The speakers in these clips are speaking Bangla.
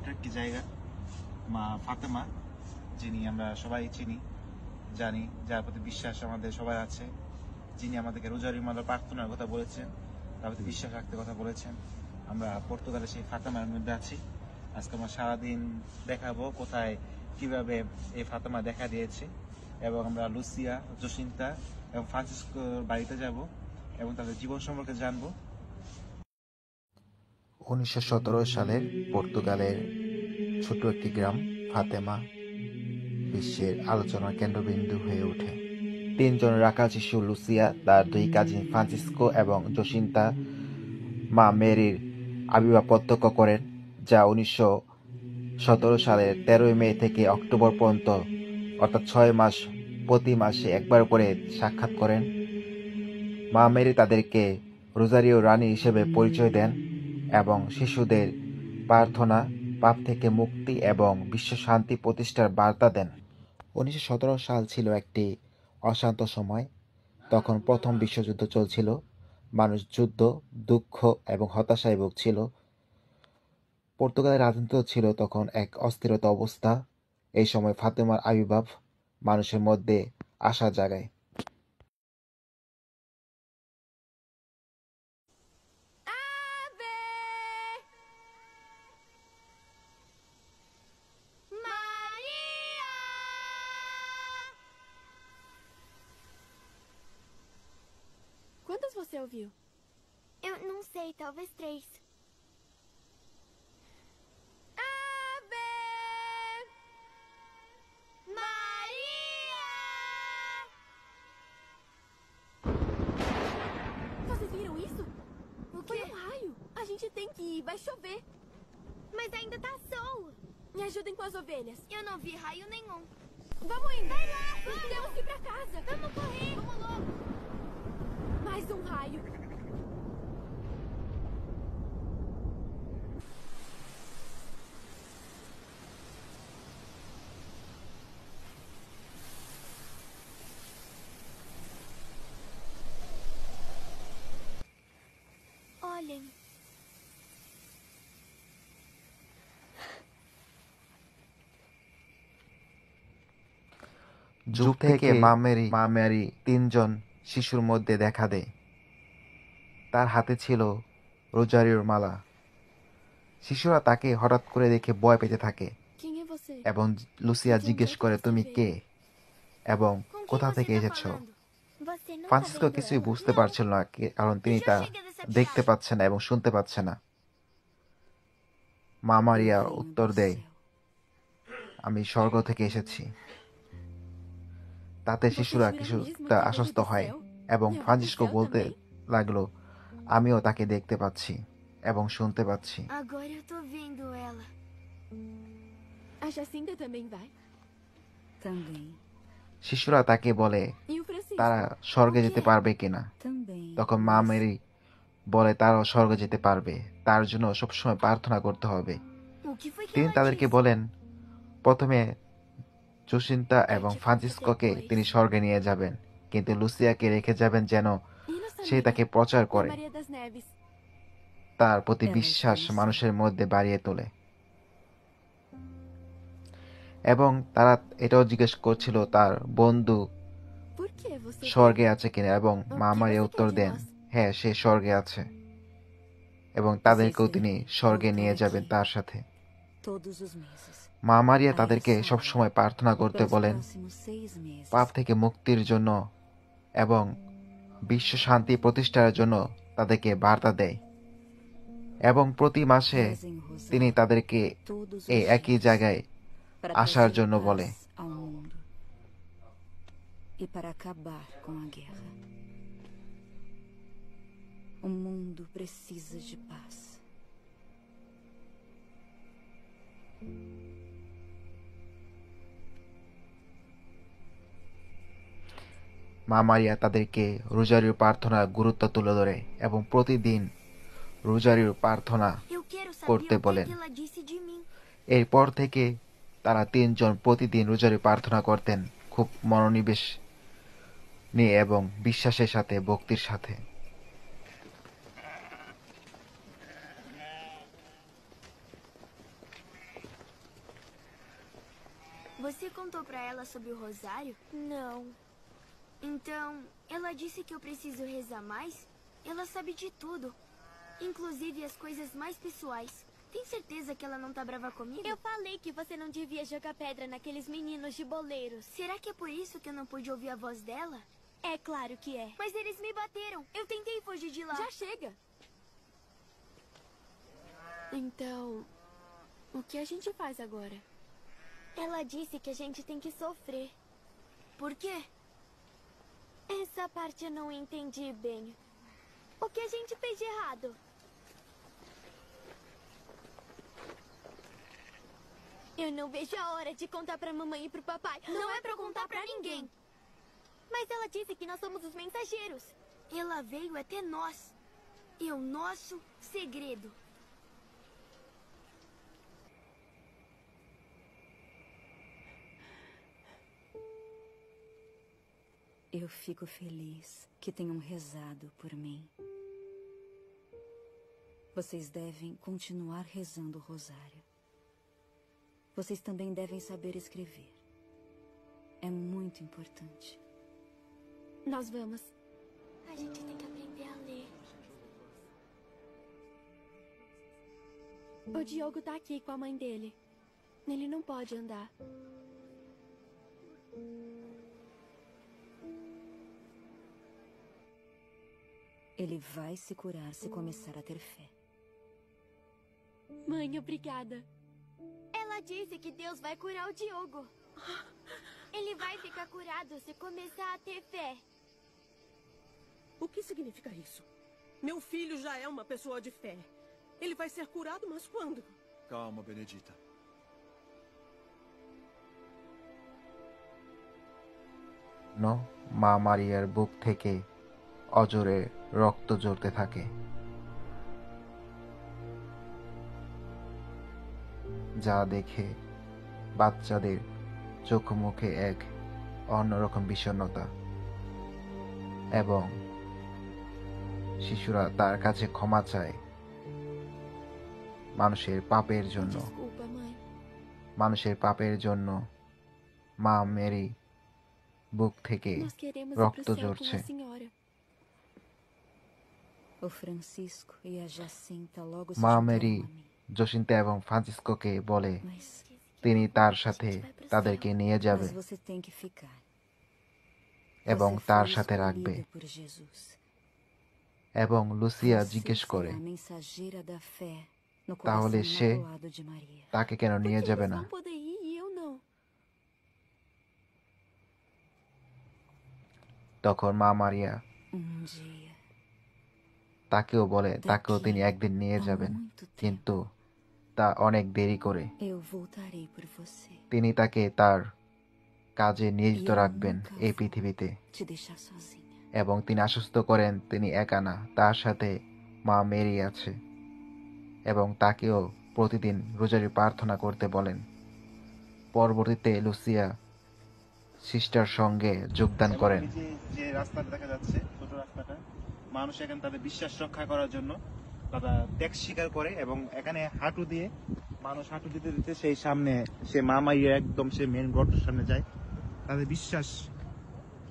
ছোট্ট একটি জায়গা, মা ফাতেমা, যিনি আমরা সবাই চিনি জানি, যার প্রতি বিশ্বাস আমাদের সবাই আছে, যিনি আমাদেরকে রোজারি মালা প্রার্থনার কথা বলেছেন, তার প্রতি বিশ্বাস রাখতে কথা বলেছেন। আমরা পর্তুগালে সেই ফাতেমার মধ্যে আছি। আজকে আমরা সারাদিন দেখাবো কোথায় কিভাবে এই ফাতেমা দেখা দিয়েছে, এবং আমরা লুসিয়া, জসিন্তা এবং ফ্রান্সিসকোর বাড়িতে যাব এবং তাদের জীবন সম্পর্কে জানবো। 1917 সালের পর্তুগালের ছোট্ট একটি গ্রাম ফাতেমা বিশ্বের আলোচনার কেন্দ্রবিন্দু হয়ে ওঠে। 3 জন রাখাল শিশু লুসিয়া, তার 2 কাজিন ফ্রান্সিসকো এবং জসিন্তা মা মেরির আবির্ভাব প্রত্যক্ষ করেন, যা 1917 সালের 13 মে থেকে অক্টোবর পর্যন্ত, অর্থাৎ 6 মাস, প্রতি মাসে একবার করে সাক্ষাৎ করেন। মা মেরি তাদেরকে রোজারিও রানী হিসেবে পরিচয় দেন এবং শিশুদের প্রার্থনা, পাপ থেকে মুক্তি এবং বিশ্ব শান্তি প্রতিষ্ঠার বার্তা দেন। 1917 সাল ছিল একটি অশান্ত সময়। তখন প্রথম বিশ্বযুদ্ধ চলছিল। মানুষ যুদ্ধ, দুঃখ এবং হতাশায় ভুগছিল। পর্তুগালের রাজনীতিও ছিল তখন এক অস্থিরতা অবস্থা। এই সময় ফাতেমার আবির্ভাব মানুষের মধ্যে আশা জাগায়। Quantas você ouviu? Eu não sei, talvez 3. Ave Maria! Vocês viram isso? O Foi quê? um raio. A gente tem que ir, vai chover. Mas ainda tá sol. Me ajudem com as ovelhas. Eu não vi raio nenhum. Vamos indo. Vai lá, vai. Temos que ir pra casa. Vamos correr. Vamos logo. Mais um raio. Olhem. যুগ থেকে মা মেরি 3 জন শিশুর মধ্যে দেখা দেয়। তার হাতে ছিল রোজারিওর মালা। শিশুরা তাকে হঠাৎ করে দেখে ভয় পেতে থাকে Quem é você? এবং লুসিয়া জিজ্ঞেস করে, তুমি কে এবং Com quem কোথা você থেকে tá এসেছো? falando? Você não tá Francisco vendo কিছুই ela? বুঝতে Não. পারছিল না, কারণ তিনি তা দেখতে পাচ্ছে না এবং শুনতে পাচ্ছে না। মা মারিয়া উত্তর দেয়, আমি স্বর্গ থেকে এসেছি। তাতে শিশুরা কিছুটা আশ্বস্ত হয় এবং ফ্রান্সিসকো বলতে লাগলো, আমিও তাকে দেখতে পাচ্ছি এবং শুনতে পাচ্ছি। Agora eu tô vendo ela. A Jacinta também vai. Também, শিশুরা তাকে বলে E o Francisco? তারা স্বর্গে যেতে পারবে কিনা। também. তখন মা মেরি বলে তারাও স্বর্গে যেতে পারবে, তার জন্য সবসময় প্রার্থনা করতে হবে। O que foi que তিনি ela তাদেরকে disse? বলেন, প্রথমে জসিন্তা এবং ফ্রান্সিসকোকে তিনি স্বর্গে নিয়ে যাবেন, কিন্তু লুসিয়াকে রেখে যাবেন যেন E nossa সে amiga, তাকে প্রচার a করে, Maria das Neves. তার প্রতি Ela বিশ্বাস está no মানুষের মধ্যে বাড়িয়ে তোলে। এবং তারা এটাও জিজ্ঞেস করছিল তার বন্ধু Por que você স্বর্গে আছে কিনা, এবং O মা que মারিয়া você উত্তর quer de দেন, nós? হ্যাঁ সে স্বর্গে আছে এবং তাদেরকেও তিনি স্বর্গে নিয়ে যাবেন তার সাথে। Todos os meses. মা মারিয়া তাদেরকে সবসময় প্রার্থনা করতে Pelos বলেন próximos 6 meses. পাপ থেকে মুক্তির জন্য এবং বিশ্ব শান্তি প্রতিষ্ঠার জন্য তাদেরকে বার্তা দেয়, এবং প্রতি মাসে Rezem o rosário তিনি তাদেরকে todos os এই একই dias জায়গায় para আসার trazer জন্য paz বলে। ao mundo e para acabar com a guerra. O mundo precisa de paz. মা মারিয়া তাদেরকে রোজারির প্রার্থনার গুরুত্ব তুলে ধরে এবং প্রতিদিন রোজারির প্রার্থনা Eu quero saber করতে o que বলেন। ela disse de mim. এরপর থেকে তারা 3 জন প্রতিদিন রোজারি প্রার্থনা করতেন, খুব মনোনিবেশ নিয়ে এবং বিশ্বাসের সাথে, ভক্তির সাথে। pra ela sobre o rosário? Não. Então, ela disse que eu preciso rezar mais? Ela sabe de tudo. Inclusive as coisas mais pessoais. Tem certeza que ela não tá brava comigo? Eu falei que você não devia jogar pedra naqueles meninos de boleiros. Será que é por isso que eu não pude ouvir a voz dela? É claro que é. Mas eles me bateram. Eu tentei fugir de lá. Já chega. Então, o que a gente faz agora? Ela disse que a gente tem que sofrer. Por quê? Essa parte eu não entendi bem. O que a gente fez de errado? Eu não vejo a hora de contar pra mamãe e pro papai. Não é pra contar pra ninguém. Mas ela disse que nós somos os mensageiros. Ela veio até nós. E o nosso segredo. Eu fico feliz que tenham rezado por mim. Vocês devem continuar rezando o rosário. Vocês também devem saber escrever. É muito importante. Nós vamos. A gente tem que aprender a ler. O Diogo tá aqui com a mãe dele. Ele não pode andar. Ele vai se curar se começar a ter fé. Mãe, obrigada. Ela disse que Deus vai curar o Diogo. Ele vai ficar curado se começar a ter fé. O que significa isso? Meu filho já é uma pessoa de fé. Ele vai ser curado, mas quando? Calma, Benedita. মা মারিয়ার বুক থেকে অজোরে রক্ত ঝরতে থাকে। যা দেখে বাচ্চাদের চোখ মুখে এক অন্যরকম বিষণ্ণতা, এবং শিশুরা তার কাছে ক্ষমা চায় মানুষের পাপের জন্য। Desculpa, mãe. মানুষের পাপের জন্য মা মেরি বুক থেকে Nós queremos ir রক্ত pro céu com ঝরছে। a senhora. O Francisco e a Jacinta logo se মা juntaram মেরি a mim. জসিন্তা এবং ফ্রান্সিসকোকে বলে Mas তিনি তার সাথে তাদেরকে নিয়ে যাবে você tem que ficar. এবং Você তার foi সাথে রাখবে। escolhida por Jesus. এবং লুসিয়া Você জিজ্ঞেস করে será a mensageira da fé no তাহলে coração সে imaculado de Maria. তাকে কেন Por নিয়ে que যাবে eles না? vão poder ir e eu não? তখন মা মারিয়া dia, তাকেও বলে তাকেও তিনি একদিন নিয়ে há যাবেন, muito tempo, কিন্তু তা অনেক দেরি করে। eu voltarei por você. তিনি তাকে তার কাজে নিয়োজিত Eu রাখবেন nunca এই vou পৃথিবীতে, te deixar sozinha. এবং তিনি আশ্বস্ত করেন তিনি একা না, তার সাথে মা মেরি আছে, এবং তাকেও প্রতিদিন রোজারি প্রার্থনা করতে বলেন। পরবর্তীতে লুসিয়া সিস্টার সঙ্গে যোগদান এবং করেন। এই যে রাস্তাটা দেখা যাচ্ছে, ছোট রাস্তাটা, মানুষ এখানে তাদের বিশ্বাস রক্ষা করার জন্য তারা ত্যাগ স্বীকার করে, এবং এখানে হাঁটু দিয়ে মানুষ হাঁটু দিতে দিতে সেই সামনে সে মা মাইয়া একদম সে মেন রোডের সামনে যায়। তাদের বিশ্বাস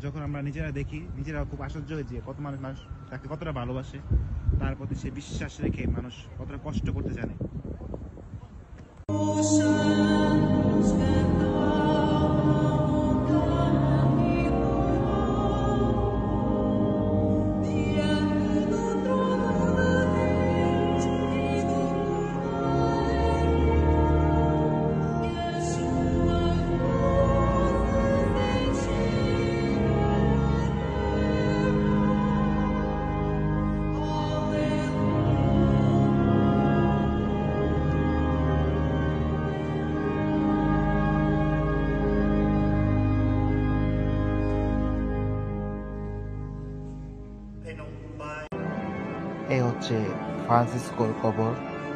যখন আমরা নিজেরা দেখি, নিজেরা খুব আশ্চর্য হয়ে যে কত মানুষ তাকে কতটা ভালোবাসে, তার প্রতি সে বিশ্বাস রেখে মানুষ কতটা কষ্ট করতে জানে। এ হচ্ছে ফ্রান্সিসকোর কবর।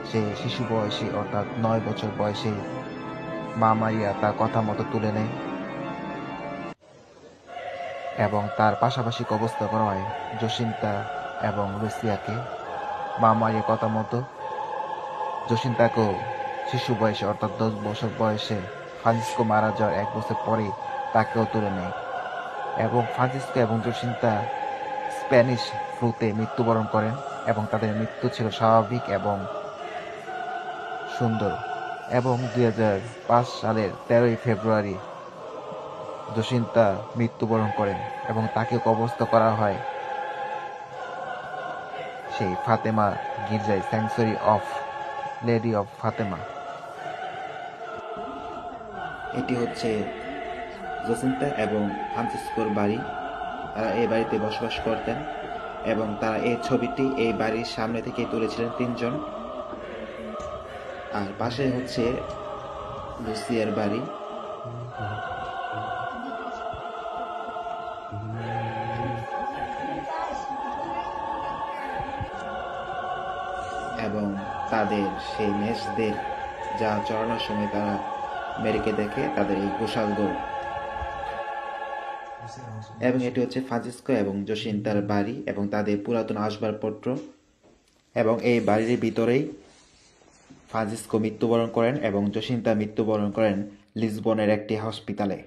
সে শিশু বয়সী অর্থাৎ 9 বছর বয়সে মা মারিয়া তার কথা মতো তুলে নেয় এবং তার পাশাপাশি কবস্থ করা হয় জসিন্তা এবং লুসিয়াকে। মা মারিয়ার কথা মতো জসিন্তাকেও শিশু বয়সে অর্থাৎ 10 বছর বয়সে ফ্রান্সিসকো মারা যাওয়ার 1 বছর পরেই তাকেও তুলে নেয় এবং ফ্রান্সিসকো এবং জোসিন্তা স্প্যানিশ ফ্লুতে মৃত্যুবরণ করেন এবং তাদের মৃত্যু ছিল স্বাভাবিক এবং সুন্দর। এবং 2005 সালের 13 ফেব্রুয়ারি জোসিন্তা মৃত্যুবরণ করেন এবং তাকে কবরস্থ করা হয় সেই ফাতেমা গির্জায়, sanctuary of lady of Fatema. এটি হচ্ছে জোসিন্তা এবং ফ্রান্সিসকোর বাড়ি। তারা এই বাড়িতে বসবাস করতেন এবং তারা এই ছবিটি এই বাড়ির সামনে থেকে তুলেছিলেন 3 জন। আর পাশে হচ্ছে লুসিয়ার বাড়ি। এবং তাদের সেই মেষদের যা চড়ানোর সময় তারা মেরিকে দেখে তাদের এই গোশাল দৌড়। এবং এটি হচ্ছে ফ্রান্সিসকো এবং জোসিন্তার বাড়ি এবং তাদের পুরাতন আসবাবপত্র। এবং এই বাড়ির ভিতরেই ফ্রান্সিসকো মৃত্যুবরণ করেন এবং জোসিন্তা মৃত্যুবরণ করেন লিসবনের একটি হসপিটালে।